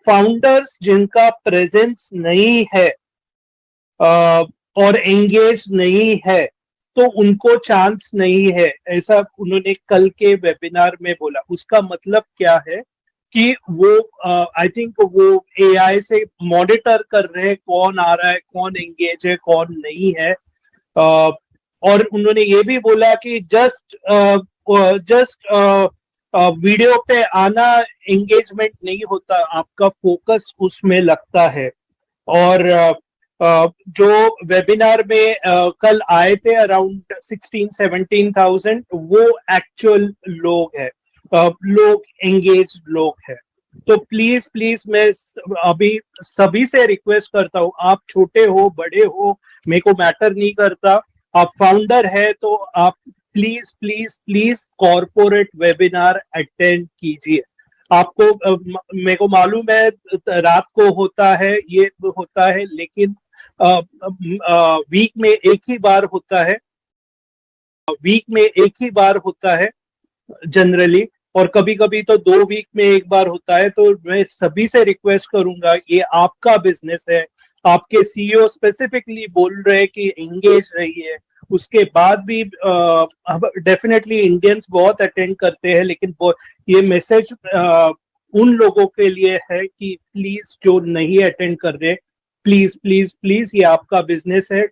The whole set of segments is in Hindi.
फाउंडर्स जिनका प्रेजेंस नहीं है और एंगेज नहीं है तो उनको चांस नहीं है, ऐसा उन्होंने कल के वेबिनार में बोला। उसका मतलब क्या है कि वो आई थिंक वो एआई से मॉनिटर कर रहे हैं कौन आ रहा है, कौन एंगेज है, कौन नहीं है। और उन्होंने ये भी बोला कि जस्ट वीडियो पे आना एंगेजमेंट नहीं होता, आपका फोकस उसमें लगता है। और जो वेबिनार में कल आए थे अराउंड 16-17,000, वो एक्चुअल लोग हैं, लोग एंगेज लोग हैं। तो प्लीज प्लीज मैं अभी सभी से रिक्वेस्ट करता हूँ, आप छोटे हो बड़े हो मेरे को मैटर नहीं करता, आप फाउंडर है तो आप please please please corporate webinar attend कीजिए। आपको मेरे को मालूम है रात को होता है, ये होता है, लेकिन वीक में एक ही बार होता है, वीक में एक ही बार होता है जनरली, और कभी कभी तो 2 वीक में एक बार होता है। तो मैं सभी से रिक्वेस्ट करूंगा, ये आपका बिजनेस है, आपके सीईओ स्पेसिफिकली बोल रहे हैं कि एंगेज रहिए। उसके बाद भी डेफिनेटली इंडियंस बहुत अटेंड करते हैं, लेकिन ये मैसेज उन लोगों के लिए है कि प्लीज जो नहीं अटेंड कर रहे, प्लीज प्लीज प्लीज, ये आपका बिजनेस है,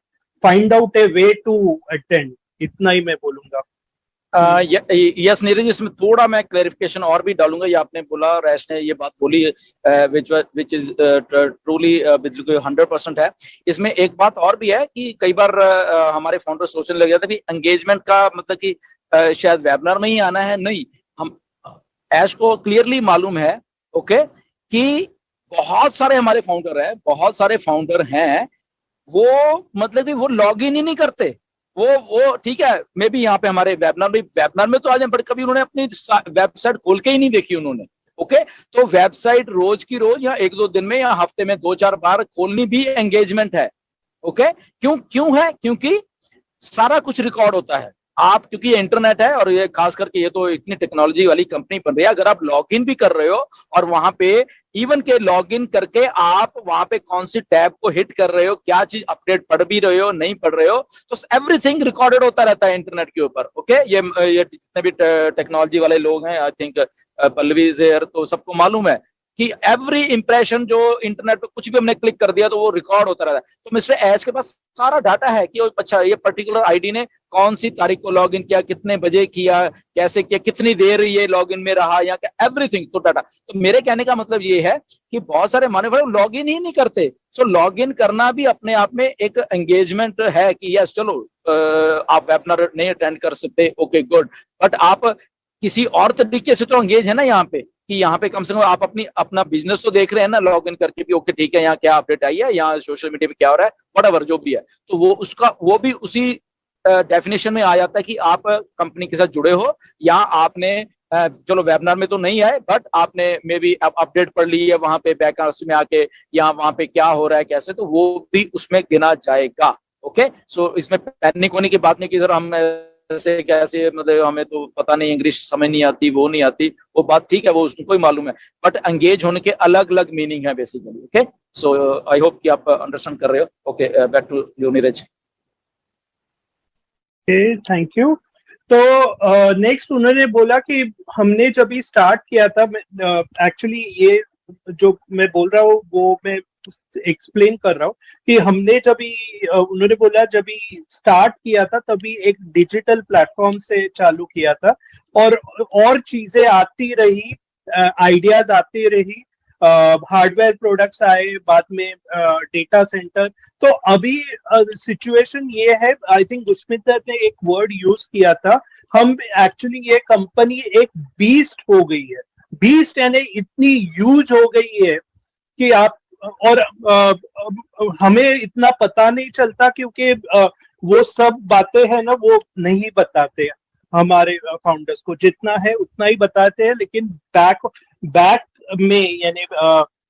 find out a way to attend. इतना ही मैं बोलूंगा। यस नीरज, इसमें थोड़ा मैं क्लैरिफिकेशन और भी डालूंगा। ये आपने बोला, रैश ने ये बात बोली विच इज ट्रूली बिल्कुल 100% है। इसमें एक बात और भी है कि कई बार हमारे फाउंडर सोचने लग जाते हैं कि एंगेजमेंट का मतलब कि शायद वेबिनार में ही आना है। नहीं, हम ऐश को क्लियरली मालूम है ओके कि बहुत सारे हमारे फाउंडर हैं, बहुत सारे फाउंडर हैं वो मतलब कि वो लॉग इन ही नहीं करते। वो ठीक है, मे भी यहाँ पे हमारे वेबिनार में तो आ जाए, बट कभी उन्होंने अपनी वेबसाइट खोल के ही नहीं देखी उन्होंने। ओके, तो वेबसाइट रोज की रोज या 1-2 दिन में या हफ्ते में 2-4 बार खोलनी भी एंगेजमेंट है। ओके, क्यों है? क्योंकि सारा कुछ रिकॉर्ड होता है। आप क्योंकि इंटरनेट है और ये खास करके ये तो इतनी टेक्नोलॉजी वाली कंपनी बन रही है, अगर आप लॉग इन भी कर रहे हो और वहां पे इवन के लॉग इन करके आप वहां पे कौन सी टैब को हिट कर रहे हो, क्या चीज अपडेट पढ़ भी रहे हो नहीं पढ़ रहे हो, तो एवरीथिंग रिकॉर्डेड होता रहता है इंटरनेट के ऊपर। ओके, ये जितने भी टेक्नोलॉजी वाले लोग हैं, आई थिंक पल्लवी ज़ेहर, तो सबको मालूम है कि एवरी इंप्रेशन जो इंटरनेट पे कुछ भी हमने क्लिक कर दिया तो वो रिकॉर्ड होता रहता है। तो मिस्टर एश के पास सारा डाटा है कि अच्छा ये पर्टिकुलर आईडी ने कौन सी तारीख को लॉग इन किया, कितने बजे किया, कैसे किया, कितनी देर ये लॉग इन में रहा, या एवरीथिंग तो डाटा। तो मेरे कहने का मतलब ये है कि बहुत सारे माने भाई लॉग इन ही नहीं करते। सो लॉग इन करना भी अपने आप में एक एंगेजमेंट है कि यस चलो आप वेबिनार नहीं अटेंड कर सकते, ओके गुड, बट आप किसी और तरीके से तो एंगेज है ना यहाँ पे, कि यहाँ पे कम से कम आप अपना बिजनेस तो देख रहे हैं ना लॉग इन करके भी। ओके ठीक है, यहाँ क्या अपडेट आई है, यहाँ सोशल मीडिया पे क्या हो रहा है, व्हाटएवर जो भी है, तो वो भी उसी डेफिनेशन में आ जाता है कि आप कंपनी के साथ जुड़े हो, या आपने चलो वेबिनार में तो नहीं आए बट आपने मे बी अपडेट पढ़ ली है वहां पे बैक में आके, या वहां पे क्या हो रहा है कैसे, तो वो भी उसमें गिना जाएगा। ओके, सो इसमें पैनिक होने की बात नहीं कि सर हम ऐसे कैसे, मतलब हमें तो पता नहीं, इंग्लिश समझ नहीं आती, वो नहीं आती, वो बात ठीक है, वो उसको ही मालूम है, बट एंगेज होने के अलग अलग मीनिंग है basically. Okay, so I hope कि आप अंडरस्टैंड कर रहे हो। Okay, back to you Neeraj. Thank you. तो नेक्स्ट उन्होंने बोला कि हमने जब भी स्टार्ट किया था, एक्चुअली ये जो मैं बोल रहा हूँ वो मैं एक्सप्लेन कर रहा हूँ कि हमने जब भी उन्होंने बोला जब भी स्टार्ट किया था तभी एक डिजिटल प्लेटफॉर्म से चालू किया था, और चीजें आती रही, आइडियाज आती रही, हार्डवेयर प्रोडक्ट्स आए, बाद में डेटा सेंटर। तो अभी सिचुएशन ये है, आई थिंक गुस्मित ने एक वर्ड यूज किया था, हम एक्चुअली ये कंपनी एक बीस्ट हो गई है। बीस्ट यानी इतनी ह्यूज हो गई है कि आप और हमें इतना पता नहीं चलता क्योंकि वो सब बातें हैं ना वो नहीं बताते हमारे फाउंडर्स को, जितना है उतना ही बताते हैं, लेकिन बैक में यानी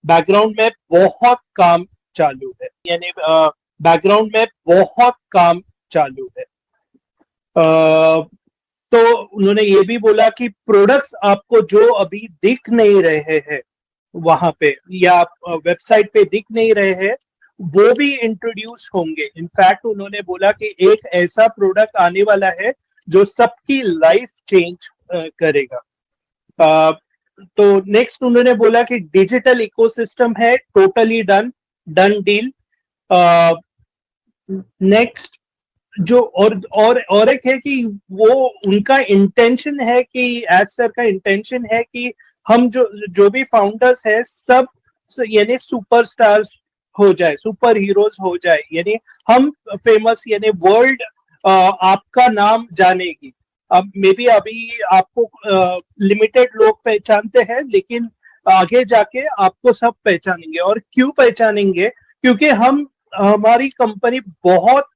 बैकग्राउंड में बहुत काम चालू है, यानी बैकग्राउंड में बहुत काम चालू है। तो उन्होंने ये भी बोला कि प्रोडक्ट्स आपको जो अभी दिख नहीं रहे हैं वहां पे या वेबसाइट पे दिख नहीं रहे हैं, वो भी इंट्रोड्यूस होंगे। इनफैक्ट उन्होंने बोला कि एक ऐसा प्रोडक्ट आने वाला है जो सबकी लाइफ चेंज करेगा। तो नेक्स्ट उन्होंने बोला कि डिजिटल इकोसिस्टम है, टोटली डन डील। नेक्स्ट जो और एक है कि वो उनका इंटेंशन है कि एज सर का इंटेंशन है कि हम जो भी फाउंडर्स है सब यानी सुपरस्टार्स हो जाए, सुपर हीरोज हो जाए, यानी हम फेमस, यानी वर्ल्ड आपका नाम जानेगी। अब मे बी अभी आपको लिमिटेड लोग पहचानते हैं, लेकिन आगे जाके आपको सब पहचानेंगे। और क्यों पहचानेंगे? क्योंकि हमारी कंपनी बहुत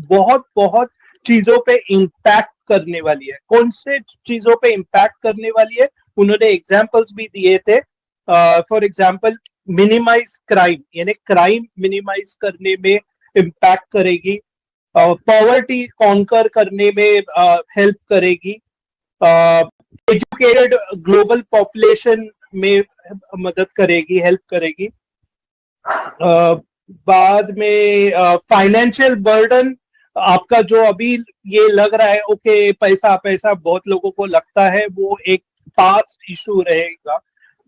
बहुत बहुत चीजों पे इम्पैक्ट करने वाली है। कौन से चीजों पे इम्पैक्ट करने वाली है? उन्होंने एग्जांपल्स भी दिए थे। फॉर एग्जांपल मिनिमाइज क्राइम, यानी क्राइम मिनिमाइज करने में इम्पैक्ट करेगी, पॉवर्टी कॉन्कर करने में हेल्प करेगी, एजुकेटेड ग्लोबल पॉपुलेशन में मदद करेगी, हेल्प करेगी। बाद में फाइनेंशियल बर्डन आपका जो अभी ये लग रहा है, ओके पैसा पैसा बहुत लोगों को लगता है, वो एक पास्ट इशू रहेगा।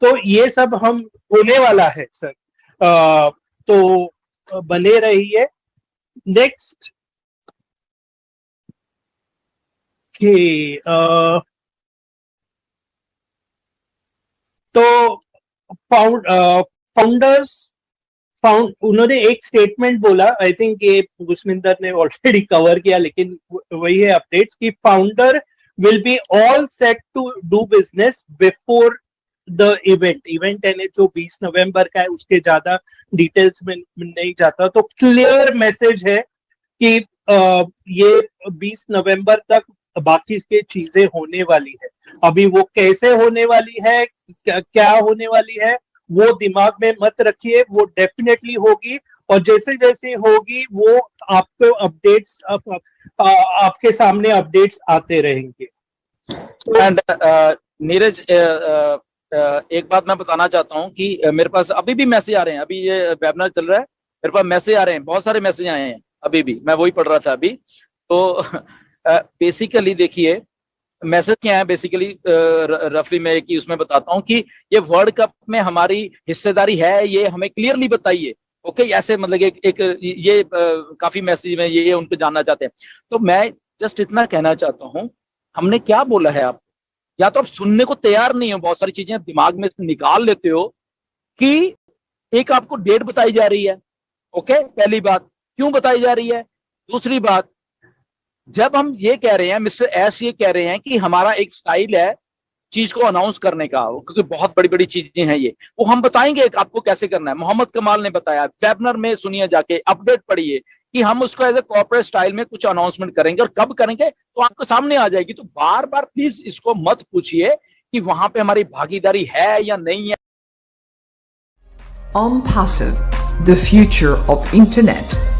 तो ये सब हम होने वाला है सर, तो बने रहिए। नेक्स्ट तो फाउंडर्स उन्होंने एक स्टेटमेंट बोला, आई थिंक ये गुस्मिंदर ने ऑलरेडी कवर किया, लेकिन वही है अपडेट्स कि founder will be all set to do business before the event यानी जो 20 नवंबर का है, उसके ज्यादा डिटेल्स में नहीं जाता। तो क्लियर मैसेज है कि ये 20 नवंबर तक बाकी की चीजें होने वाली है। अभी वो कैसे होने वाली है, क्या होने वाली है, वो दिमाग में मत रखिए, वो डेफिनेटली होगी। और जैसे जैसे होगी वो आपको अपडेट्स आपके सामने अपडेट्स आते रहेंगे। एंड नीरज, एक बात मैं बताना चाहता हूं कि मेरे पास अभी भी मैसेज आ रहे हैं, अभी ये वेबिनार चल रहा है, मेरे पास मैसेज आ रहे हैं, बहुत सारे मैसेज आए हैं अभी भी, मैं वही पढ़ रहा था अभी। तो बेसिकली देखिए मैसेज क्या है, बेसिकली रफली मैं एक ही उसमें बताता हूं कि ये वर्ल्ड कप में हमारी हिस्सेदारी है, ये हमें क्लियरली बताइए। ओके, ऐसे मतलब एक ये काफी मैसेज में ये उनको जानना चाहते हैं। तो मैं जस्ट इतना कहना चाहता हूं, हमने क्या बोला है आप, या तो आप सुनने को तैयार नहीं हो, बहुत सारी चीजें दिमाग में से निकाल लेते हो कि एक आपको डेट बताई जा रही है। ओके, पहली बात क्यों बताई जा रही है। दूसरी बात, जब हम ये कह रहे हैं, मिस्टर एस ये कह रहे हैं कि हमारा एक स्टाइल है चीज को अनाउंस करने का, क्योंकि बहुत बड़ी बड़ी चीजें हैं ये, वो हम बताएंगे आपको कैसे करना है। मोहम्मद कमाल ने बताया, वेबिनार में सुनिए, जाके अपडेट पढ़िए कि हम उसको एज ए कॉर्पोरेट स्टाइल में कुछ अनाउंसमेंट करेंगे, और कब करेंगे तो आपको सामने आ जाएगी। तो बार बार प्लीज इसको मत पूछिए कि वहां पे हमारी भागीदारी है या नहीं है। OnPassive, the future of internet.